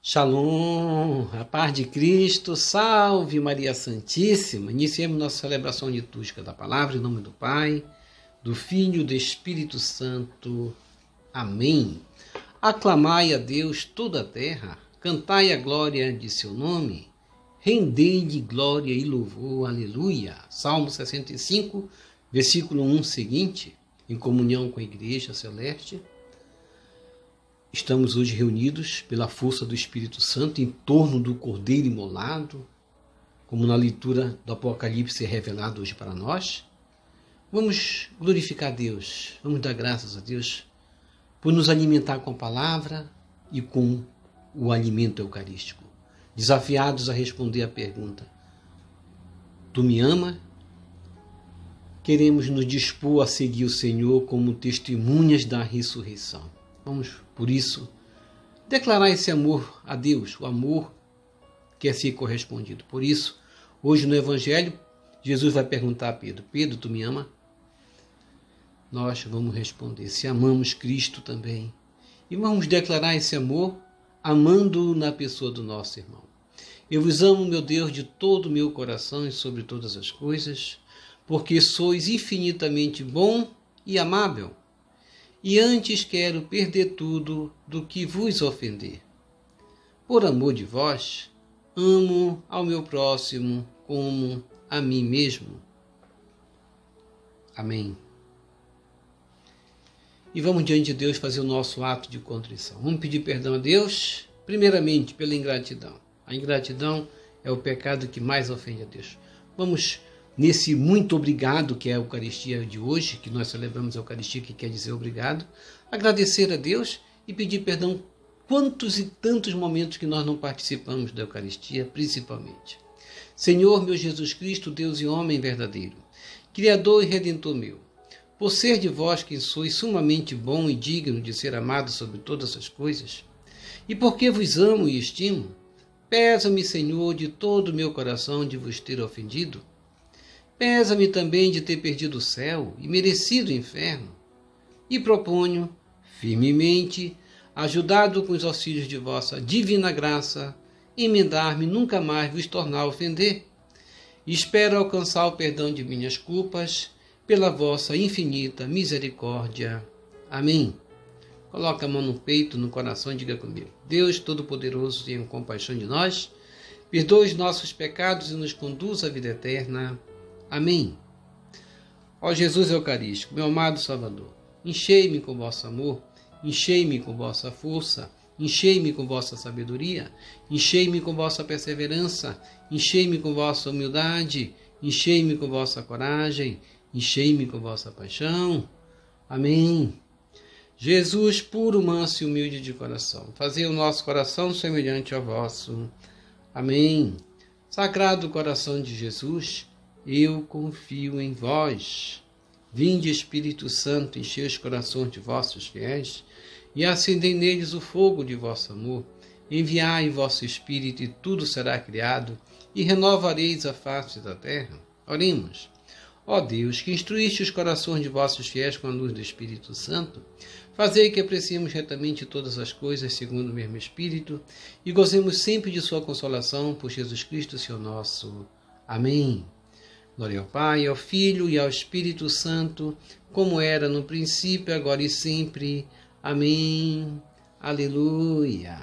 Shalom, a paz de Cristo, salve Maria Santíssima. Iniciemos nossa celebração litúrgica da palavra em nome do Pai, do Filho e do Espírito Santo. Amém. Aclamai a Deus toda a terra, cantai a glória de seu nome, rendei-lhe glória e louvor, aleluia. Salmo 65, versículo 1 seguinte, em comunhão com a Igreja Celeste. Estamos hoje reunidos pela força do Espírito Santo em torno do Cordeiro imolado, como na leitura do Apocalipse é revelado hoje para nós. Vamos glorificar a Deus, vamos dar graças a Deus por nos alimentar com a palavra e com o alimento eucarístico. Desafiados a responder a pergunta: tu me ama? Queremos nos dispor a seguir o Senhor como testemunhas da ressurreição. Vamos, por isso, declarar esse amor a Deus, o amor que é ser correspondido. Por isso, hoje no Evangelho, Jesus vai perguntar a Pedro: Pedro, tu me ama? Nós vamos responder: se amamos Cristo também. E vamos declarar esse amor amando-o na pessoa do nosso irmão. Eu vos amo, meu Deus, de todo o meu coração e sobre todas as coisas, porque sois infinitamente bom e amável. E antes quero perder tudo do que vos ofender. Por amor de vós, amo ao meu próximo como a mim mesmo. Amém. E vamos diante de Deus fazer o nosso ato de contrição. Vamos pedir perdão a Deus, primeiramente pela ingratidão. A ingratidão é o pecado que mais ofende a Deus. Vamos nesse muito obrigado, que é a Eucaristia de hoje, que nós celebramos a Eucaristia, que quer dizer obrigado, agradecer a Deus e pedir perdão quantos e tantos momentos que nós não participamos da Eucaristia, principalmente. Senhor, meu Jesus Cristo, Deus e homem verdadeiro, Criador e Redentor meu, por ser de vós quem sois sumamente bom e digno de ser amado sobre todas as coisas, e porque vos amo e estimo, pesa-me, Senhor, de todo o meu coração de vos ter ofendido. Pesa-me também de ter perdido o céu e merecido o inferno. E proponho, firmemente, ajudado com os auxílios de vossa divina graça, emendar-me nunca mais vos tornar a ofender. E espero alcançar o perdão de minhas culpas pela vossa infinita misericórdia. Amém. Coloque a mão no peito, no coração e diga comigo: Deus Todo-Poderoso, tenha compaixão de nós, perdoe os nossos pecados e nos conduz à vida eterna. Amém. Ó Jesus Eucarístico, meu amado Salvador, enchei-me com vosso amor, enchei-me com vossa força, enchei-me com vossa sabedoria, enchei-me com vossa perseverança, enchei-me com vossa humildade, enchei-me com vossa coragem, enchei-me com vossa paixão. Amém. Jesus, puro, manso e humilde de coração, fazei o nosso coração semelhante ao vosso. Amém. Sagrado coração de Jesus, eu confio em vós. Vinde, Espírito Santo, enchei os corações de vossos fiéis e acendei neles o fogo de vosso amor. Enviai vosso Espírito e tudo será criado e renovareis a face da terra. Oremos. Ó Deus, que instruíste os corações de vossos fiéis com a luz do Espírito Santo, fazei que apreciemos retamente todas as coisas segundo o mesmo Espírito e gozemos sempre de sua consolação por Jesus Cristo, Senhor nosso. Amém. Glória ao Pai, ao Filho e ao Espírito Santo, como era no princípio, agora e sempre. Amém. Aleluia.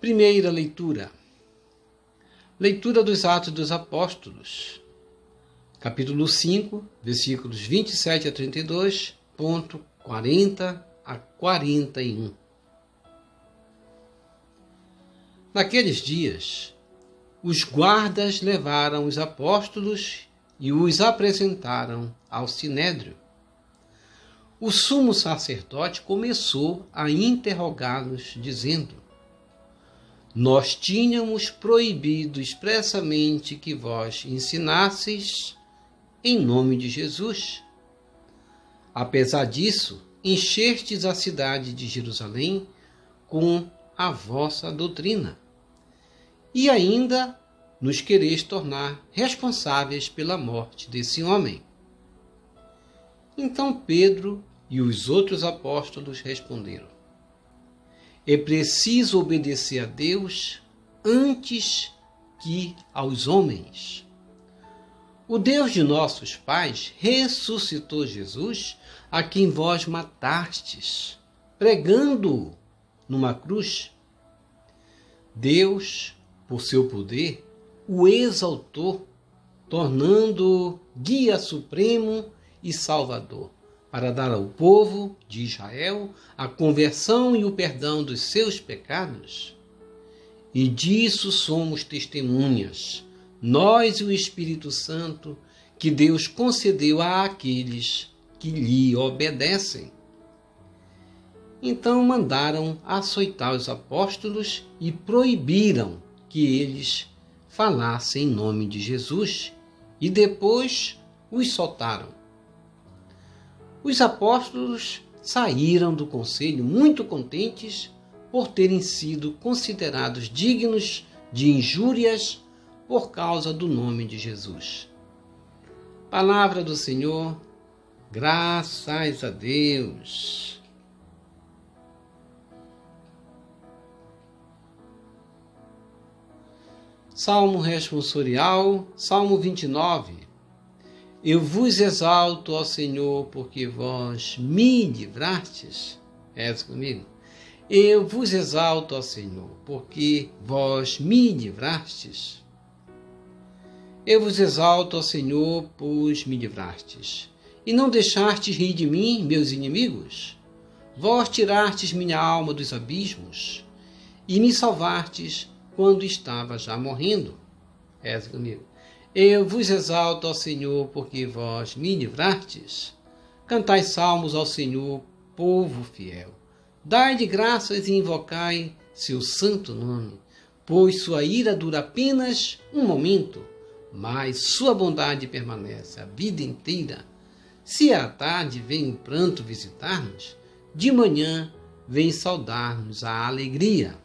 Primeira leitura. Leitura dos Atos dos Apóstolos. Capítulo 5, versículos 27 a 32, ponto 40 a 41. Naqueles dias, os guardas levaram os apóstolos e os apresentaram ao Sinédrio. O sumo sacerdote começou a interrogá-los, dizendo: nós tínhamos proibido expressamente que vós ensinasseis em nome de Jesus. Apesar disso, enchestes a cidade de Jerusalém com a vossa doutrina. E ainda nos quereis tornar responsáveis pela morte desse homem. Então Pedro e os outros apóstolos responderam: É preciso obedecer a Deus antes que aos homens. O Deus de nossos pais ressuscitou Jesus, a quem vós matastes, pregando-o numa cruz. Deus, por seu poder, o exaltou, tornando-o guia supremo e salvador, para dar ao povo de Israel a conversão e o perdão dos seus pecados. E disso somos testemunhas, nós e o Espírito Santo, que Deus concedeu àqueles que lhe obedecem. Então mandaram açoitar os apóstolos e proibiram que eles falassem em nome de Jesus, e depois os soltaram. Os apóstolos saíram do conselho muito contentes por terem sido considerados dignos de injúrias por causa do nome de Jesus. Palavra do Senhor, graças a Deus. Salmo responsorial, Salmo 29. Eu vos exalto, ó Senhor, porque vós me livrastes. És comigo? Eu vos exalto, ó Senhor, porque vós me livrastes. Eu vos exalto, ó Senhor, pois me livrastes. E não deixastes rir de mim, meus inimigos. Vós tirastes minha alma dos abismos e me salvastes quando estava já morrendo. És comigo? Eu vos exalto, ó Senhor, porque vós me livrastes. Cantai salmos ao Senhor, povo fiel. Dai-lhe graças e invocai seu santo nome, pois sua ira dura apenas um momento, mas sua bondade permanece a vida inteira. Se à tarde vem o pranto visitar-nos, de manhã vem saudar-nos a alegria.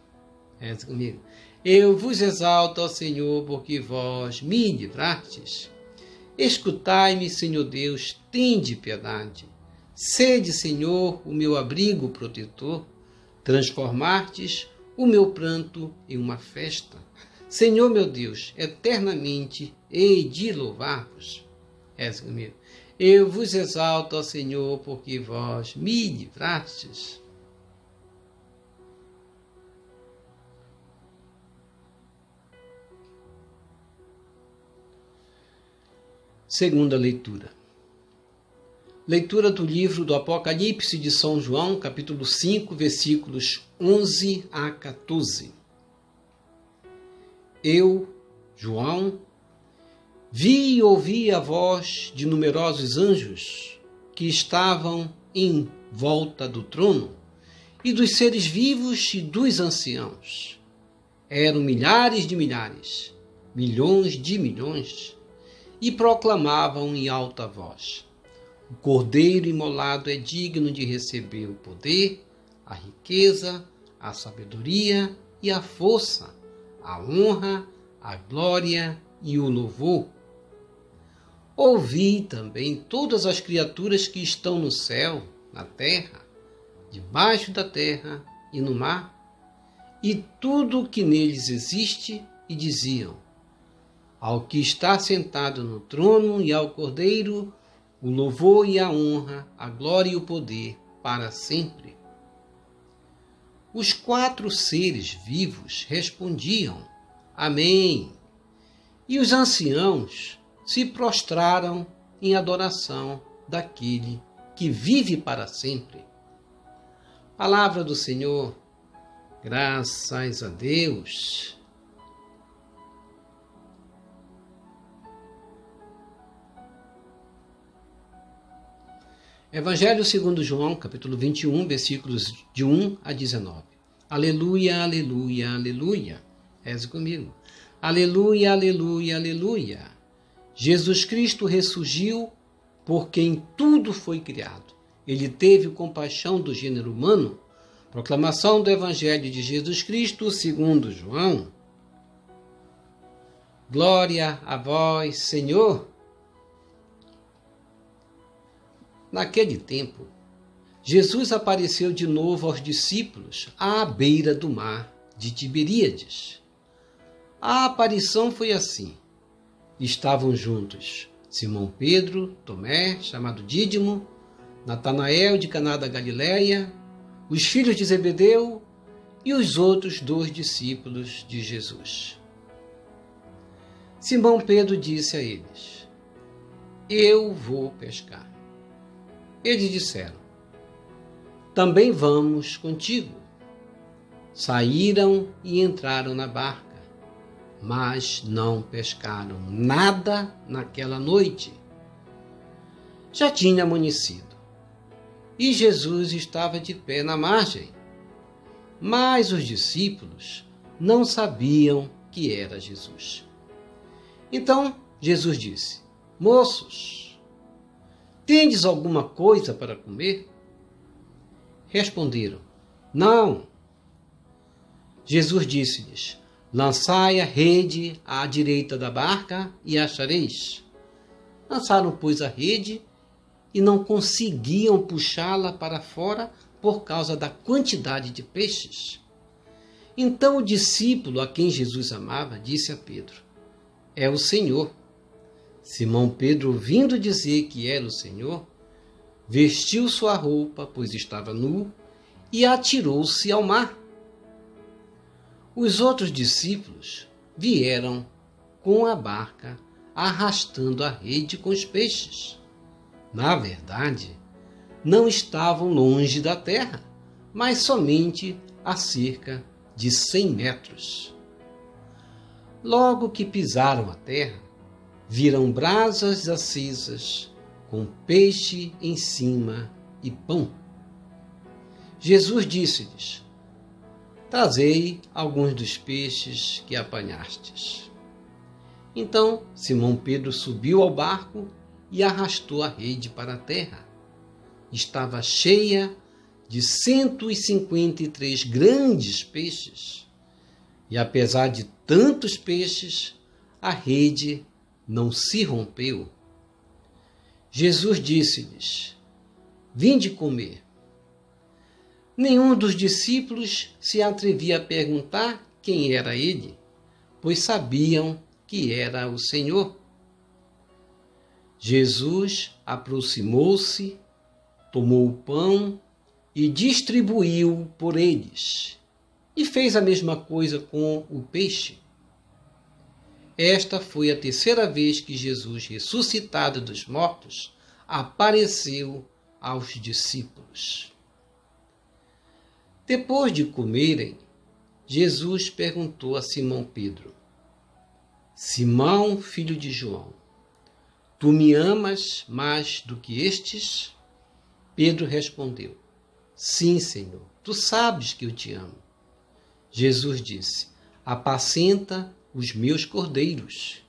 És comigo? Eu vos exalto, ó Senhor, porque vós me livrastes. Escutai-me, Senhor Deus, tende piedade. Sede, Senhor, o meu abrigo protetor. Transformastes o meu pranto em uma festa. Senhor, meu Deus, eternamente hei de louvar-vos. És comigo? Eu vos exalto, ó Senhor, porque vós me livrastes. Segunda leitura. Leitura do livro do Apocalipse de São João, capítulo 5, versículos 11 a 14. Eu, João, vi e ouvi a voz de numerosos anjos que estavam em volta do trono e dos seres vivos e dos anciãos. Eram milhares de milhares, milhões de milhões, e proclamavam em alta voz: o Cordeiro imolado é digno de receber o poder, a riqueza, a sabedoria e a força, a honra, a glória e o louvor. Ouvi também todas as criaturas que estão no céu, na terra, debaixo da terra e no mar, e tudo o que neles existe, e diziam: ao que está sentado no trono e ao Cordeiro, o louvor e a honra, a glória e o poder para sempre. Os 4 seres vivos respondiam: Amém. E os anciãos se prostraram em adoração daquele que vive para sempre. Palavra do Senhor, graças a Deus. Evangelho segundo João, capítulo 21, versículos de 1 a 19. Aleluia, aleluia, aleluia. Reze comigo. Aleluia, aleluia, aleluia. Jesus Cristo ressurgiu por quem tudo foi criado. Ele teve compaixão do gênero humano. Proclamação do Evangelho de Jesus Cristo segundo João. Glória a vós, Senhor. Naquele tempo, Jesus apareceu de novo aos discípulos à beira do mar de Tiberíades. A aparição foi assim. Estavam juntos Simão Pedro, Tomé, chamado Dídimo, Natanael de Caná da Galileia, os filhos de Zebedeu e os outros 2 discípulos de Jesus. Simão Pedro disse a eles: Eu vou pescar. Eles disseram: Também vamos contigo. Saíram e entraram na barca, mas não pescaram nada naquela noite. Já tinha amanhecido, e Jesus estava de pé na margem. Mas os discípulos não sabiam que era Jesus. Então Jesus disse: Moços, tendes alguma coisa para comer? Responderam: Não. Jesus disse-lhes: Lançai a rede à direita da barca e achareis. Lançaram, pois, a rede e não conseguiam puxá-la para fora por causa da quantidade de peixes. Então o discípulo a quem Jesus amava disse a Pedro: É o Senhor. Simão Pedro, ouvindo dizer que era o Senhor, vestiu sua roupa, pois estava nu, e atirou-se ao mar. Os outros discípulos vieram com a barca, arrastando a rede com os peixes. Na verdade, não estavam longe da terra, mas somente a cerca de 100 metros. Logo que pisaram a terra, viram brasas acesas, com peixe em cima e pão. Jesus disse-lhes: Trazei alguns dos peixes que apanhastes. Então Simão Pedro subiu ao barco e arrastou a rede para a terra. Estava cheia de 153 grandes peixes. E apesar de tantos peixes, a rede não se rompeu. Jesus disse-lhes: Vinde comer. Nenhum dos discípulos se atrevia a perguntar quem era ele, pois sabiam que era o Senhor. Jesus aproximou-se, tomou o pão e distribuiu por eles, e fez a mesma coisa com o peixe. Esta foi a terceira vez que Jesus, ressuscitado dos mortos, apareceu aos discípulos. Depois de comerem, Jesus perguntou a Simão Pedro: Simão, filho de João, tu me amas mais do que estes? Pedro respondeu: Sim, Senhor, tu sabes que eu te amo. Jesus disse: Apacenta os meus cordeiros.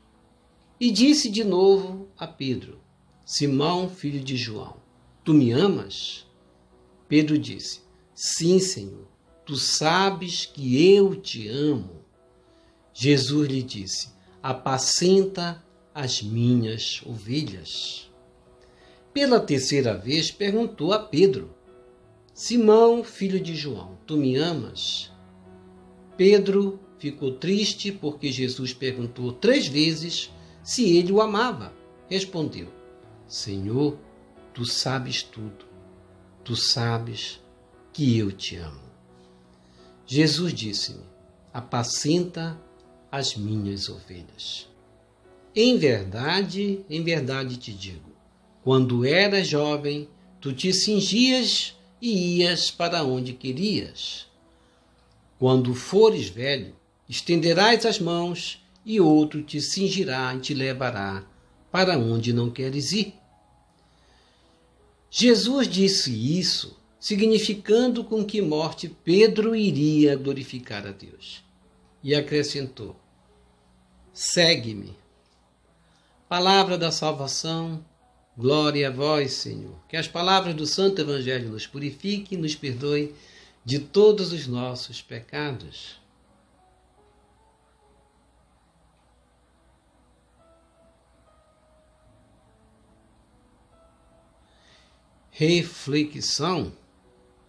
E disse de novo a Pedro: Simão, filho de João, tu me amas? Pedro disse: Sim, Senhor, tu sabes que eu te amo. Jesus lhe disse: Apacenta as minhas ovelhas. Pela terceira vez perguntou a Pedro: Simão, filho de João, tu me amas? Pedro ficou triste porque Jesus perguntou 3 vezes se ele o amava. Respondeu: Senhor, tu sabes tudo. Tu sabes que eu te amo. Jesus disse-me: Apacenta as minhas ovelhas. Em verdade te digo, quando eras jovem, tu te cingias e ias para onde querias. Quando fores velho, estenderás as mãos e outro te cingirá e te levará para onde não queres ir. Jesus disse isso, significando com que morte Pedro iria glorificar a Deus. E acrescentou: Segue-me. Palavra da salvação, glória a vós, Senhor. Que as palavras do Santo Evangelho nos purifiquem e nos perdoe de todos os nossos pecados. Reflexão: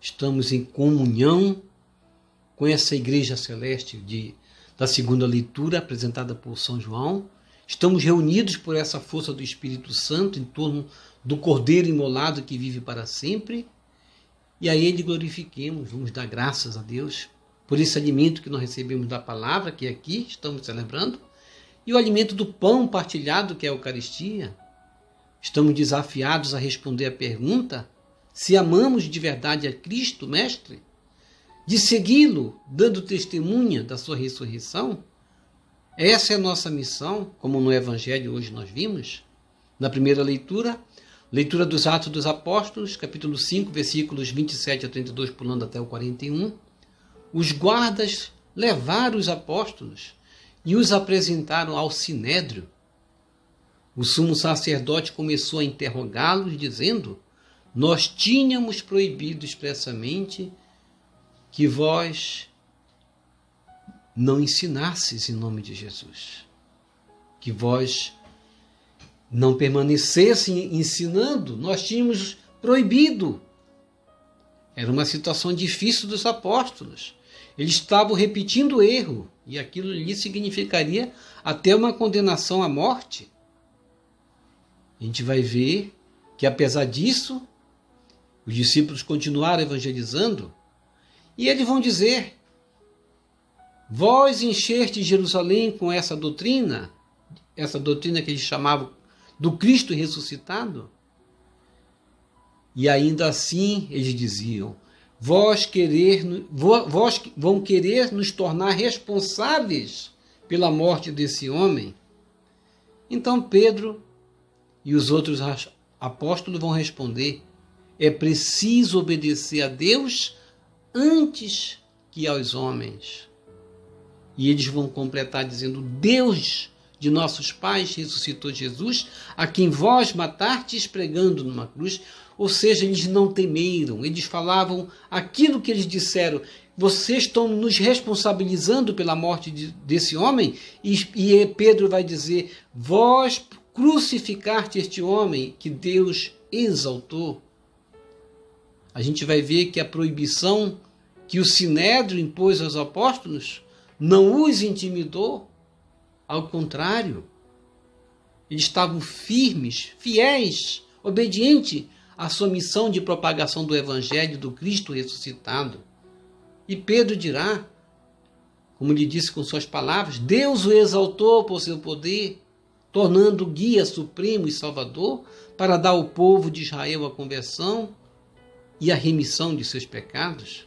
estamos em comunhão com essa igreja celeste da segunda leitura apresentada por São João. Estamos reunidos por essa força do Espírito Santo em torno do Cordeiro imolado que vive para sempre. E a Ele glorifiquemos, vamos dar graças a Deus por esse alimento que nós recebemos da palavra, que aqui estamos celebrando, e o alimento do pão partilhado, que é a Eucaristia. Estamos desafiados a responder a pergunta se amamos de verdade a Cristo, Mestre, de segui-lo, dando testemunha da sua ressurreição. Essa é a nossa missão, como no Evangelho hoje nós vimos. Na primeira leitura dos Atos dos Apóstolos, capítulo 5, versículos 27 a 32, pulando até o 41, os guardas levaram os apóstolos e os apresentaram ao Sinédrio. O sumo sacerdote começou a interrogá-los, dizendo: nós tínhamos proibido expressamente que vós não ensinasses em nome de Jesus, que vós não permanecessem ensinando, nós tínhamos proibido. Era uma situação difícil dos apóstolos. Eles estavam repetindo o erro, e aquilo lhe significaria até uma condenação à morte. A gente vai ver que, apesar disso, os discípulos continuaram evangelizando, e eles vão dizer: vós encheste Jerusalém com essa doutrina que eles chamavam do Cristo ressuscitado. E ainda assim eles diziam: vós vão querer nos tornar responsáveis pela morte desse homem. Então Pedro e os outros apóstolos vão responder: é preciso obedecer a Deus antes que aos homens. E eles vão completar dizendo: Deus de nossos pais ressuscitou Jesus, a quem vós matastes pregando numa cruz. Ou seja, eles não temeram, eles falavam aquilo que eles disseram: vocês estão nos responsabilizando pela morte desse homem? E Pedro vai dizer: vós crucificaste este homem que Deus exaltou. A gente vai ver que a proibição que o Sinédrio impôs aos apóstolos não os intimidou. Ao contrário, eles estavam firmes, fiéis, obedientes à sua missão de propagação do Evangelho do Cristo ressuscitado. E Pedro dirá, como lhe disse com suas palavras: Deus o exaltou por seu poder, tornando o guia supremo e salvador para dar ao povo de Israel a conversão e a remissão de seus pecados.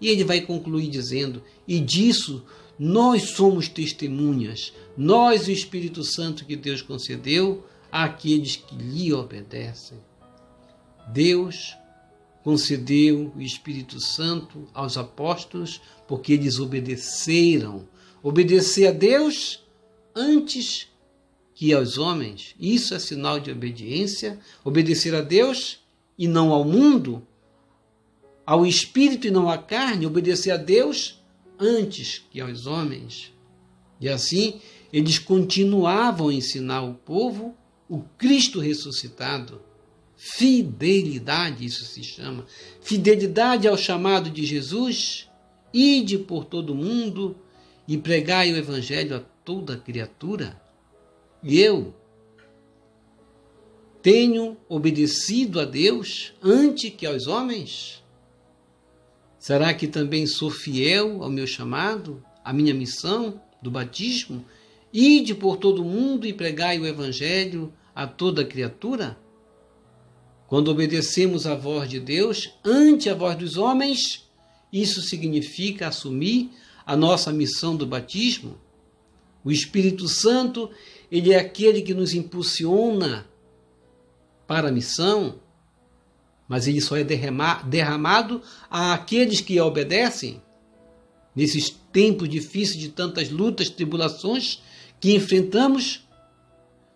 E ele vai concluir dizendo: e disso nós somos testemunhas, nós e o Espírito Santo que Deus concedeu àqueles que lhe obedecem. Deus concedeu o Espírito Santo aos apóstolos porque eles obedeceram. Obedecer a Deus antes que aos homens. Isso é sinal de obediência. Obedecer a Deus e não ao mundo, ao Espírito e não à carne. Obedecer a Deus antes que aos homens. E assim, eles continuavam a ensinar ao povo o Cristo ressuscitado. Fidelidade, isso se chama. Fidelidade ao chamado de Jesus. Ide por todo o mundo e pregai o Evangelho a toda criatura. E eu tenho obedecido a Deus antes que aos homens? Será que também sou fiel ao meu chamado, à minha missão do batismo? Ide por todo o mundo e pregai o Evangelho a toda criatura? Quando obedecemos à voz de Deus ante a voz dos homens, isso significa assumir a nossa missão do batismo. O Espírito Santo, ele é aquele que nos impulsiona para a missão, mas ele só é derramado àqueles que obedecem. Nesses tempos difíceis de tantas lutas, tribulações que enfrentamos,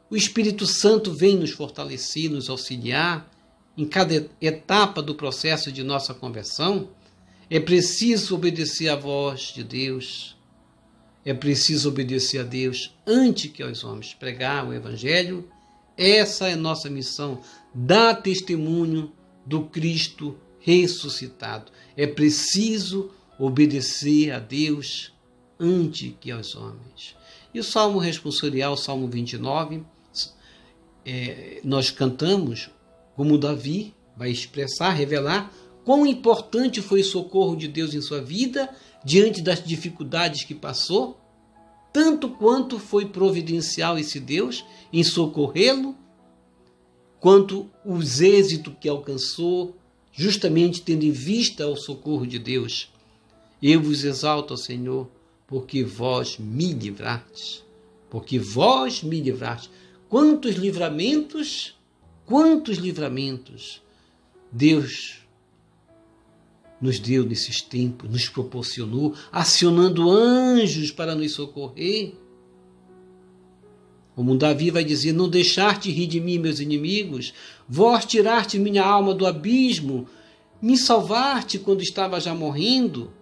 o Espírito Santo vem nos fortalecer, nos auxiliar em cada etapa do processo de nossa conversão. É preciso obedecer à voz de Deus. É preciso obedecer a Deus antes que aos homens, pregar o Evangelho. Essa é nossa missão, dar testemunho do Cristo ressuscitado. É preciso obedecer a Deus antes que aos homens. E o Salmo responsorial, o Salmo 29, nós cantamos como Davi vai expressar, revelar quão importante foi o socorro de Deus em sua vida diante das dificuldades que passou, tanto quanto foi providencial esse Deus em socorrê-lo, quanto os êxitos que alcançou, justamente tendo em vista o socorro de Deus. Eu vos exalto, Senhor, porque vós me livrastes. Porque vós me livrastes. Quantos livramentos Deus nos deu nesses tempos, nos proporcionou, acionando anjos para nos socorrer. Como Davi vai dizer, não deixaste rir de mim, meus inimigos, vós tiraste minha alma do abismo, me salvaste quando estava já morrendo.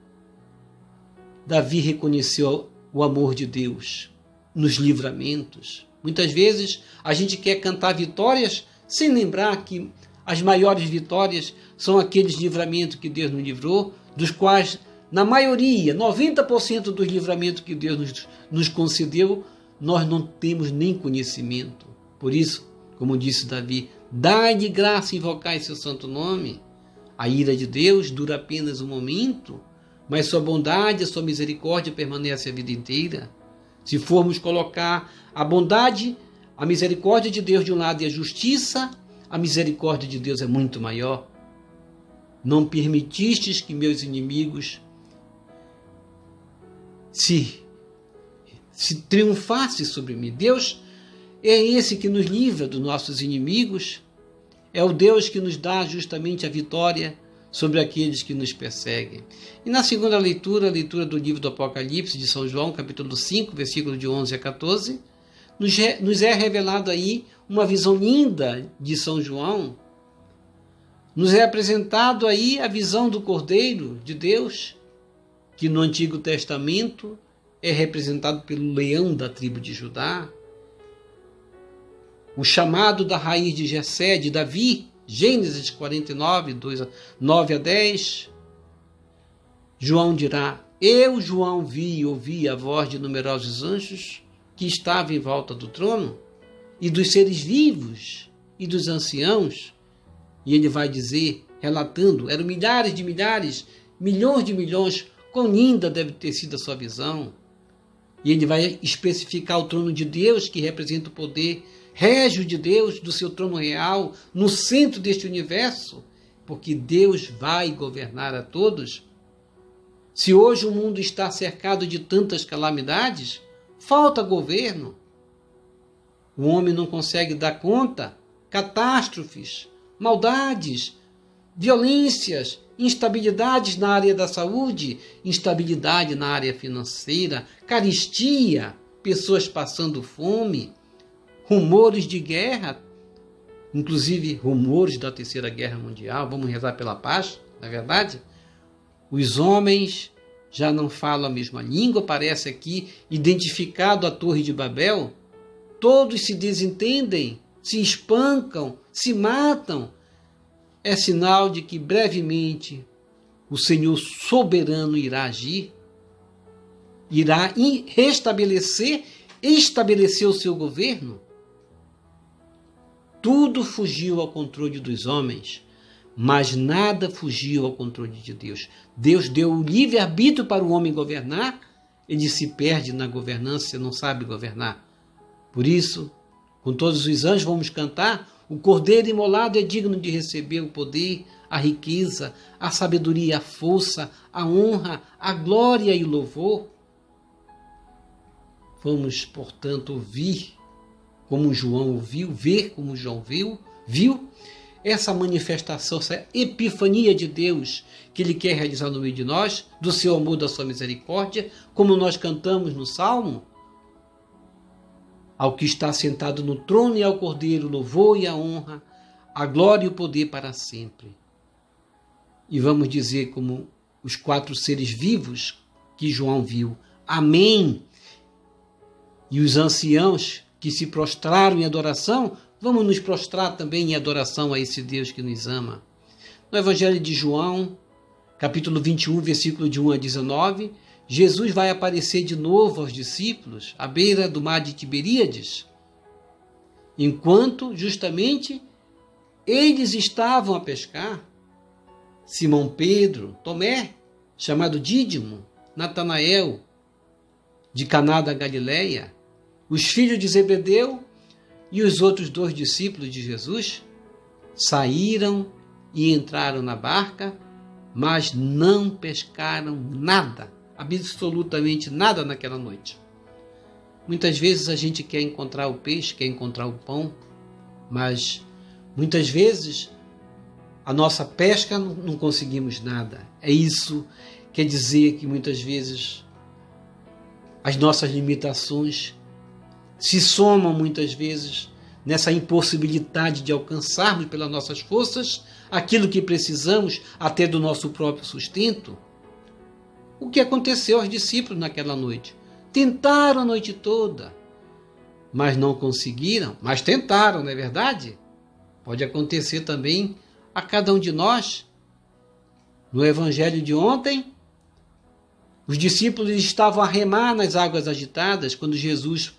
Davi reconheceu o amor de Deus nos livramentos. Muitas vezes a gente quer cantar vitórias sem lembrar que as maiores vitórias são aqueles livramentos que Deus nos livrou, dos quais, na maioria, 90% dos livramentos que Deus nos concedeu, nós não temos nem conhecimento. Por isso, como disse Davi, dai-lhe graça e invocai seu santo nome. A ira de Deus dura apenas um momento, mas sua bondade, a sua misericórdia permanece a vida inteira. Se formos colocar a bondade, a misericórdia de Deus de um lado e a justiça, a misericórdia de Deus é muito maior. Não permitistes que meus inimigos se triunfassem sobre mim. Deus é esse que nos livra dos nossos inimigos. É o Deus que nos dá justamente a vitória sobre aqueles que nos perseguem. E na segunda leitura, a leitura do livro do Apocalipse de São João, capítulo 5, versículo de 11 a 14, nos é revelado aí uma visão linda de São João. Nos é apresentado aí a visão do Cordeiro de Deus, que no Antigo Testamento é representado pelo leão da tribo de Judá. O chamado da raiz de Jessé, de Davi, Gênesis 49, 9 a 10. João dirá, eu, João, vi e ouvi a voz de numerosos anjos que estavam em volta do trono, e dos seres vivos e dos anciãos. E ele vai dizer, relatando, eram milhares de milhares, milhões de milhões, quão linda deve ter sido a sua visão. E ele vai especificar o trono de Deus, que representa o poder régio de Deus, do seu trono real, no centro deste universo, porque Deus vai governar a todos. Se hoje o mundo está cercado de tantas calamidades, falta governo. O homem não consegue dar conta, catástrofes, maldades, violências, instabilidades na área da saúde, instabilidade na área financeira, carestia, pessoas passando fome, rumores de guerra, inclusive rumores da Terceira Guerra Mundial. Vamos rezar pela paz, não é verdade? Os homens já não falam a mesma língua, parece aqui identificado a Torre de Babel. Todos se desentendem, se espancam, se matam. É sinal de que brevemente o Senhor soberano irá agir, irá estabelecer o seu governo. Tudo fugiu ao controle dos homens, mas nada fugiu ao controle de Deus. Deus deu o livre-arbítrio para o homem governar, ele se perde na governança e não sabe governar. Por isso, com todos os anjos vamos cantar, o Cordeiro imolado é digno de receber o poder, a riqueza, a sabedoria, a força, a honra, a glória e o louvor. Vamos, portanto, ouvir como João ouviu, ver como João viu essa manifestação, essa epifania de Deus que Ele quer realizar no meio de nós, do seu amor, da sua misericórdia, como nós cantamos no Salmo. Ao que está sentado no trono e ao Cordeiro, o louvor e a honra, a glória e o poder para sempre. E vamos dizer como os 4 seres vivos que João viu. Amém! E os anciãos que se prostraram em adoração, vamos nos prostrar também em adoração a esse Deus que nos ama. No Evangelho de João, capítulo 21, versículo de 1 a 19, Jesus vai aparecer de novo aos discípulos à beira do mar de Tiberíades, enquanto justamente eles estavam a pescar. Simão Pedro, Tomé, chamado Dídimo, Natanael, de Caná da Galileia, os filhos de Zebedeu e os outros 2 discípulos de Jesus saíram e entraram na barca, mas não pescaram nada, absolutamente nada naquela noite. Muitas vezes a gente quer encontrar o peixe, quer encontrar o pão, mas muitas vezes a nossa pesca não conseguimos nada. É isso, quer dizer que muitas vezes as nossas limitações se somam muitas vezes nessa impossibilidade de alcançarmos pelas nossas forças aquilo que precisamos até do nosso próprio sustento. O que aconteceu aos discípulos naquela noite? Tentaram a noite toda, mas não conseguiram, mas tentaram, não é verdade? Pode acontecer também a cada um de nós. No Evangelho de ontem, os discípulos estavam a remar nas águas agitadas quando Jesus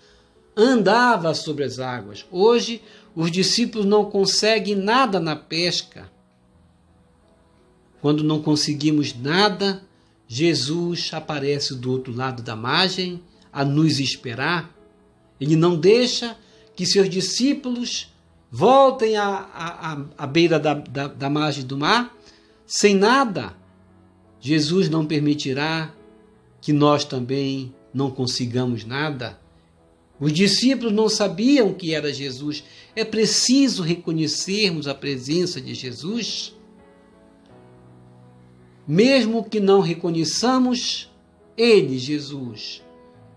andava sobre as águas. Hoje, os discípulos não conseguem nada na pesca. Quando não conseguimos nada, Jesus aparece do outro lado da margem a nos esperar. Ele não deixa que seus discípulos voltem à beira da margem do mar sem nada. Jesus não permitirá que nós também não consigamos nada. Os discípulos não sabiam que era Jesus. É preciso reconhecermos a presença de Jesus. Mesmo que não reconheçamos, Ele, Jesus,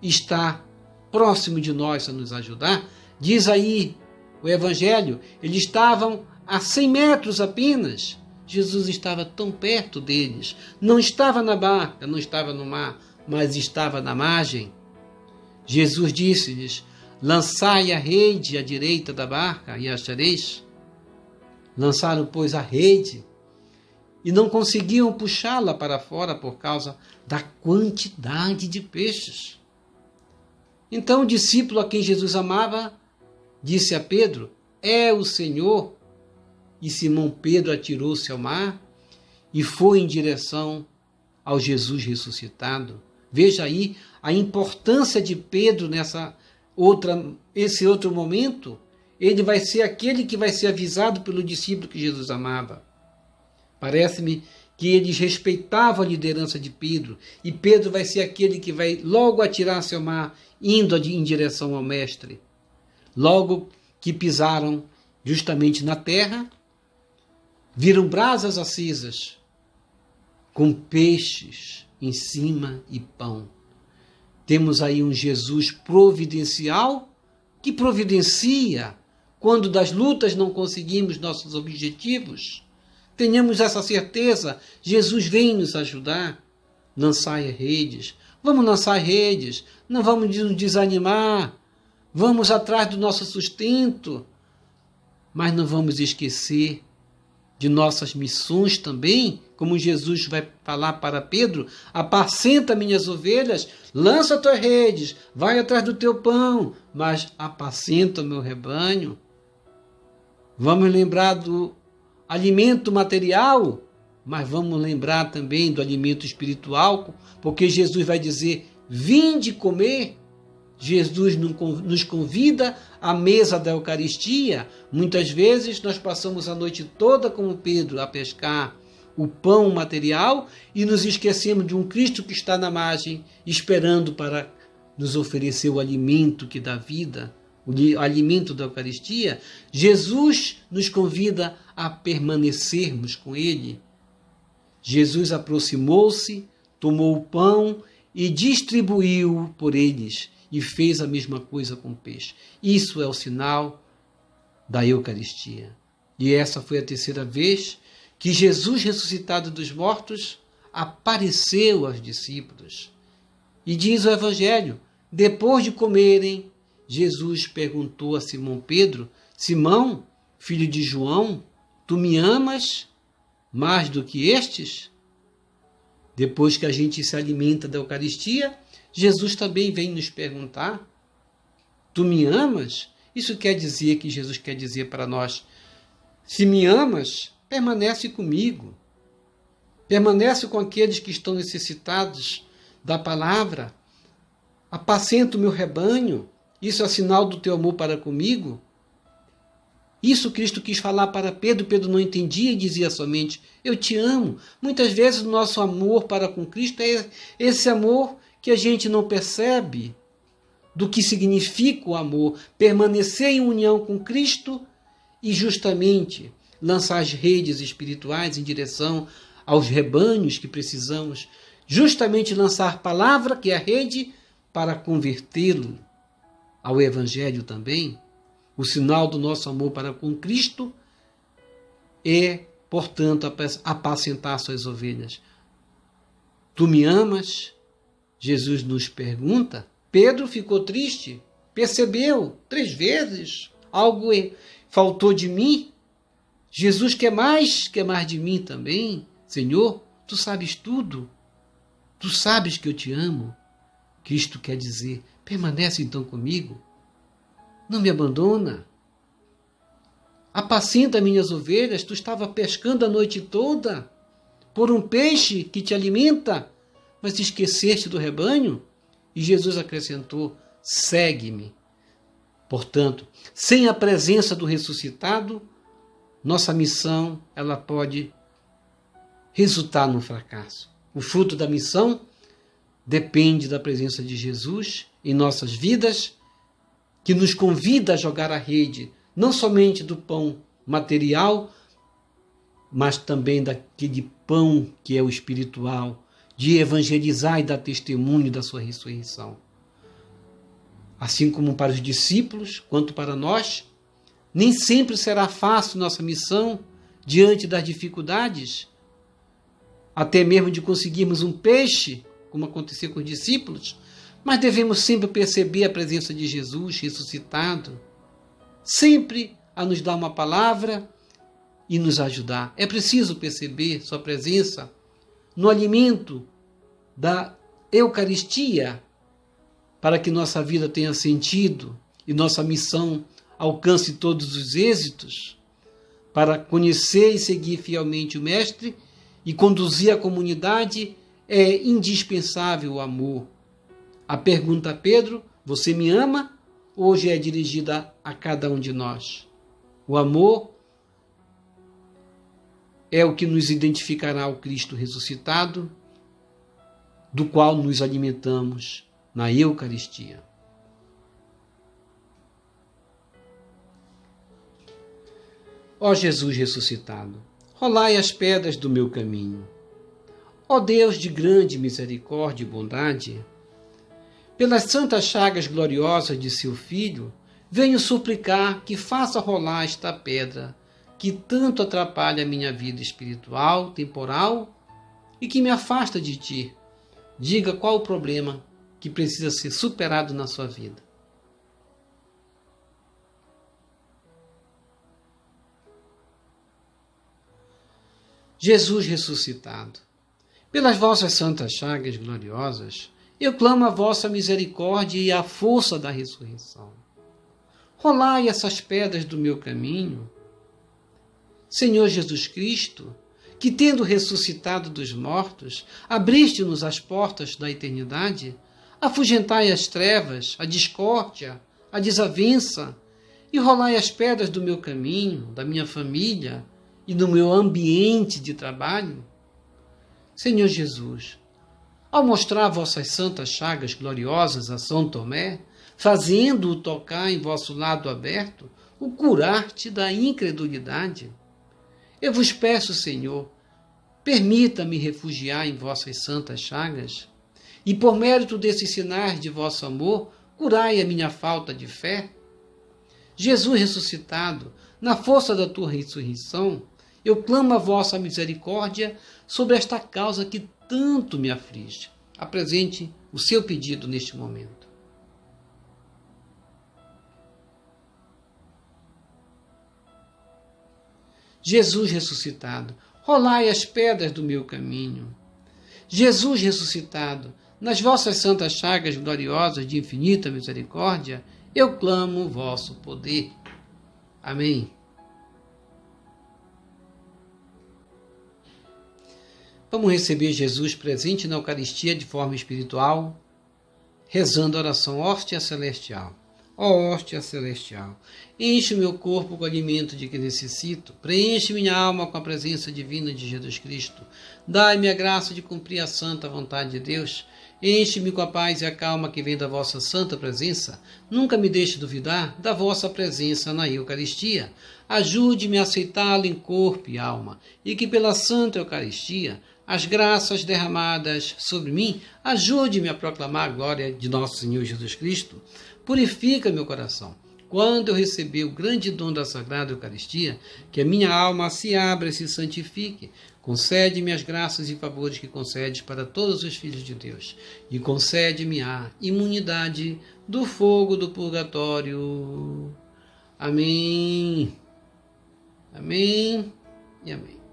está próximo de nós a nos ajudar. Diz aí o Evangelho, eles estavam a 100 metros apenas. Jesus estava tão perto deles. Não estava na barca, não estava no mar, mas estava na margem. Jesus disse-lhes: lançai a rede à direita da barca e achareis. Lançaram, pois, a rede e não conseguiam puxá-la para fora por causa da quantidade de peixes. Então o discípulo a quem Jesus amava disse a Pedro: é o Senhor. E Simão Pedro atirou-se ao mar e foi em direção ao Jesus ressuscitado. Veja aí a importância de Pedro esse outro momento. Ele vai ser aquele que vai ser avisado pelo discípulo que Jesus amava. Parece-me que eles respeitavam a liderança de Pedro, e Pedro vai ser aquele que vai logo atirar-se ao mar, indo em direção ao Mestre. Logo que pisaram justamente na terra, viram brasas acesas, com peixes em cima e pão. Temos aí um Jesus providencial, que providencia quando das lutas não conseguimos nossos objetivos. Tenhamos essa certeza, Jesus vem nos ajudar. Lançai redes. Vamos lançar redes, não vamos nos desanimar. Vamos atrás do nosso sustento, mas não vamos esquecer de nossas missões também, como Jesus vai falar para Pedro: apacenta minhas ovelhas, lança tuas redes, vai atrás do teu pão, mas apacenta o meu rebanho. Vamos lembrar do alimento material, mas vamos lembrar também do alimento espiritual, porque Jesus vai dizer: vinde comer. Jesus nos convida à mesa da Eucaristia. Muitas vezes nós passamos a noite toda, como Pedro, a pescar o pão material e nos esquecemos de um Cristo que está na margem, esperando para nos oferecer o alimento que dá vida, o alimento da Eucaristia. Jesus nos convida a permanecermos com Ele. Jesus aproximou-se, tomou o pão e distribuiu por eles, e fez a mesma coisa com o peixe. Isso é o sinal da Eucaristia. E essa foi a terceira vez que Jesus, ressuscitado dos mortos, apareceu aos discípulos. E diz o Evangelho: depois de comerem, Jesus perguntou a Simão Pedro: Simão, filho de João, tu me amas mais do que estes? Depois que a gente se alimenta da Eucaristia, Jesus também vem nos perguntar: tu me amas? Isso quer dizer que Jesus quer dizer para nós: se me amas, permanece comigo. Permanece com aqueles que estão necessitados da palavra. Apacenta o meu rebanho. Isso é sinal do teu amor para comigo. Isso Cristo quis falar para Pedro. Pedro não entendia e dizia somente: eu te amo. Muitas vezes o nosso amor para com Cristo é esse amor que a gente não percebe do que significa o amor. Permanecer em união com Cristo e justamente lançar as redes espirituais em direção aos rebanhos que precisamos. Justamente lançar palavra, que é a rede, para convertê-lo ao Evangelho também. O sinal do nosso amor para com Cristo é, portanto, apacentar suas ovelhas. Tu me amas? Jesus nos pergunta. Pedro ficou triste, percebeu 3 vezes, algo faltou de mim. Jesus quer mais de mim também. Senhor, tu sabes tudo, tu sabes que eu te amo. Cristo quer dizer: permanece então comigo, não me abandona. Apacenta minhas ovelhas. Tu estava pescando a noite toda por um peixe que te alimenta, mas te esqueceste do rebanho? E Jesus acrescentou: segue-me. Portanto, sem a presença do ressuscitado, nossa missão ela pode resultar num fracasso. O fruto da missão depende da presença de Jesus em nossas vidas, que nos convida a jogar a rede, não somente do pão material, mas também daquele pão que é o espiritual, de evangelizar e dar testemunho da sua ressurreição. Assim como para os discípulos, quanto para nós, nem sempre será fácil nossa missão diante das dificuldades, até mesmo de conseguirmos um peixe, como aconteceu com os discípulos, mas devemos sempre perceber a presença de Jesus ressuscitado, sempre a nos dar uma palavra e nos ajudar. É preciso perceber sua presença no alimento da Eucaristia, para que nossa vida tenha sentido e nossa missão alcance todos os êxitos. Para conhecer e seguir fielmente o Mestre e conduzir a comunidade, é indispensável o amor. A pergunta a Pedro: você me ama? Hoje é dirigida a cada um de nós. O amor é o que nos identificará ao Cristo ressuscitado, do qual nos alimentamos na Eucaristia. Ó Jesus ressuscitado, rolai as pedras do meu caminho. Ó Deus de grande misericórdia e bondade, pelas santas chagas gloriosas de seu Filho, venho suplicar que faça rolar esta pedra que tanto atrapalha a minha vida espiritual, temporal e que me afasta de Ti. Diga qual o problema que precisa ser superado na sua vida. Jesus ressuscitado, pelas vossas santas chagas gloriosas, eu clamo a vossa misericórdia e a força da ressurreição. Rolai essas pedras do meu caminho. Senhor Jesus Cristo, que tendo ressuscitado dos mortos, abriste-nos as portas da eternidade, afugentai as trevas, a discórdia, a desavença, e rolai as pedras do meu caminho, da minha família e do meu ambiente de trabalho. Senhor Jesus, ao mostrar vossas santas chagas gloriosas a São Tomé, fazendo-o tocar em vosso lado aberto, o curar-te da incredulidade, eu vos peço, Senhor, permita-me refugiar em vossas santas chagas, e por mérito desses sinais de vosso amor, curai a minha falta de fé. Jesus ressuscitado, na força da tua ressurreição, eu clamo a vossa misericórdia sobre esta causa que tanto me aflige. Apresente o seu pedido neste momento. Jesus ressuscitado, rolai as pedras do meu caminho. Jesus ressuscitado, nas vossas santas chagas gloriosas de infinita misericórdia, eu clamo o vosso poder. Amém. Vamos receber Jesus presente na Eucaristia de forma espiritual, rezando a oração Hóstia Celestial. Ó hóstia celestial, enche meu corpo com o alimento de que necessito, preenche minha alma com a presença divina de Jesus Cristo, dai-me a graça de cumprir a santa vontade de Deus, enche-me com a paz e a calma que vem da vossa santa presença, nunca me deixe duvidar da vossa presença na Eucaristia, ajude-me a aceitá-la em corpo e alma, e que pela santa Eucaristia, as graças derramadas sobre mim, ajude-me a proclamar a glória de nosso Senhor Jesus Cristo. Purifica meu coração. Quando eu receber o grande dom da Sagrada Eucaristia, que a minha alma se abra e se santifique, concede-me as graças e favores que concedes para todos os filhos de Deus, e concede-me a imunidade do fogo do purgatório. Amém. Amém e amém.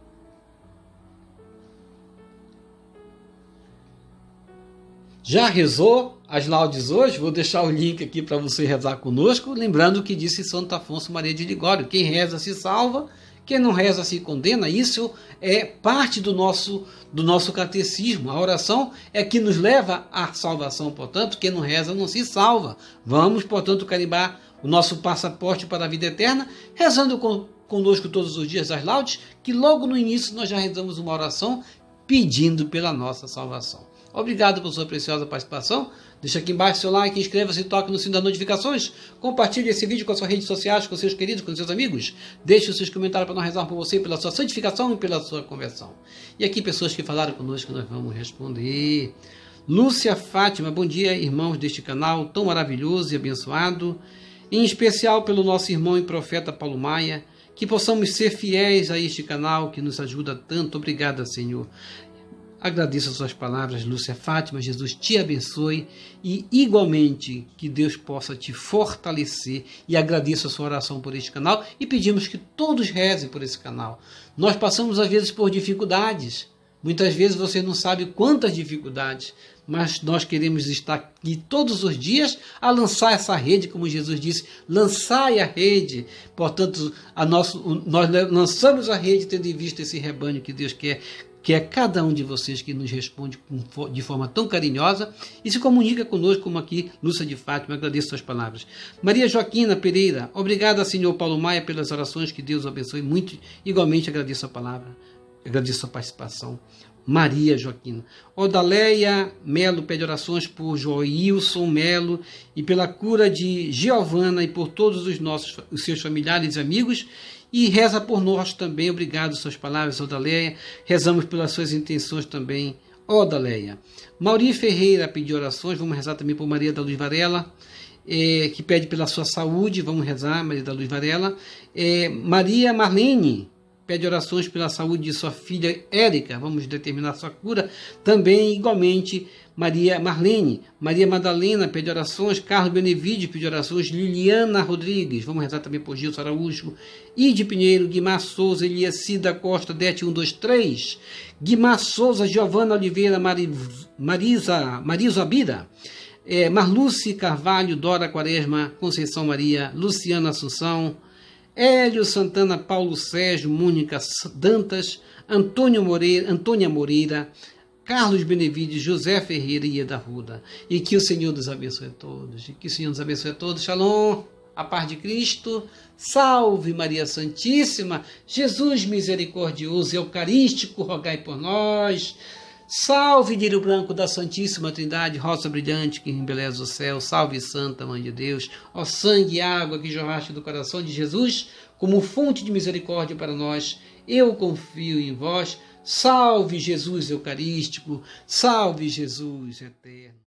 Já rezou as laudes hoje? Vou deixar o link aqui para você rezar conosco. Lembrando que disse Santo Afonso Maria de Ligório: quem reza se salva, quem não reza se condena. Isso é parte do nosso catecismo. A oração é que nos leva à salvação. Portanto, quem não reza não se salva. Vamos, portanto, carimbar o nosso passaporte para a vida eterna, rezando conosco todos os dias as laudes, que logo no início nós já rezamos uma oração pedindo pela nossa salvação. Obrigado por sua preciosa participação. Deixa aqui embaixo seu like, inscreva-se e toque no sino das notificações. Compartilhe esse vídeo com as suas redes sociais, com seus queridos, com seus amigos. Deixe os seus comentários para nós rezar por você, pela sua santificação e pela sua conversão. E aqui pessoas que falaram conosco, nós vamos responder. Lúcia Fátima, bom dia, irmãos deste canal tão maravilhoso e abençoado. Em especial pelo nosso irmão e profeta Paulo Maia. Que possamos ser fiéis a este canal que nos ajuda tanto. Obrigada, Senhor. Agradeço as suas palavras, Lúcia Fátima. Jesus te abençoe e, igualmente, que Deus possa te fortalecer. E agradeço a sua oração por este canal e pedimos que todos rezem por esse canal. Nós passamos, às vezes, por dificuldades. Muitas vezes você não sabe quantas dificuldades, mas nós queremos estar aqui todos os dias a lançar essa rede, como Jesus disse, lançai a rede. Portanto, nós lançamos a rede tendo em vista esse rebanho que Deus quer, que é cada um de vocês que nos responde de forma tão carinhosa e se comunica conosco, como aqui, Lúcia de Fátima. Agradeço suas palavras. Maria Joaquina Pereira, obrigada, Senhor Paulo Maia, pelas orações, que Deus abençoe muito. Igualmente agradeço a palavra, agradeço a participação. Maria Joaquina. Odaleia Melo pede orações por Joilson Melo e pela cura de Giovana e por todos os seus familiares e amigos. E reza por nós também. Obrigado, suas palavras, Odaleia. Rezamos pelas suas intenções também, Odaleia. Mauri Ferreira pediu orações. Vamos rezar também por Maria da Luz Varela, que pede pela sua saúde. Vamos rezar, Maria da Luz Varela. Maria Marlene pede orações pela saúde de sua filha Érica. Vamos determinar sua cura. Também, igualmente, Maria Marlene. Maria Madalena pede orações. Carlos Benevides pede orações. Liliana Rodrigues. Vamos rezar também por Gilson Araújo. Ide Pinheiro, Guimar Souza, Eliacida Costa, Dete 123. Guimar Souza, Giovana Oliveira, Marisa Bira. Marluce Carvalho, Dora Quaresma, Conceição Maria, Luciana Assunção, Hélio Santana, Paulo Sérgio, Mônica Dantas, Antônia Moreira, Carlos Benevides, José Ferreira e Eda Ruda. E que o Senhor nos abençoe a todos. E que o Senhor nos abençoe a todos. Shalom, a paz de Cristo. Salve Maria Santíssima. Jesus misericordioso e eucarístico, rogai por nós. Salve Lírio Branco da Santíssima Trindade, rosa brilhante que embeleza o céu. Salve Santa Mãe de Deus, ó sangue e água que jorraste do coração de Jesus como fonte de misericórdia para nós. Eu confio em vós. Salve Jesus Eucarístico, salve Jesus Eterno.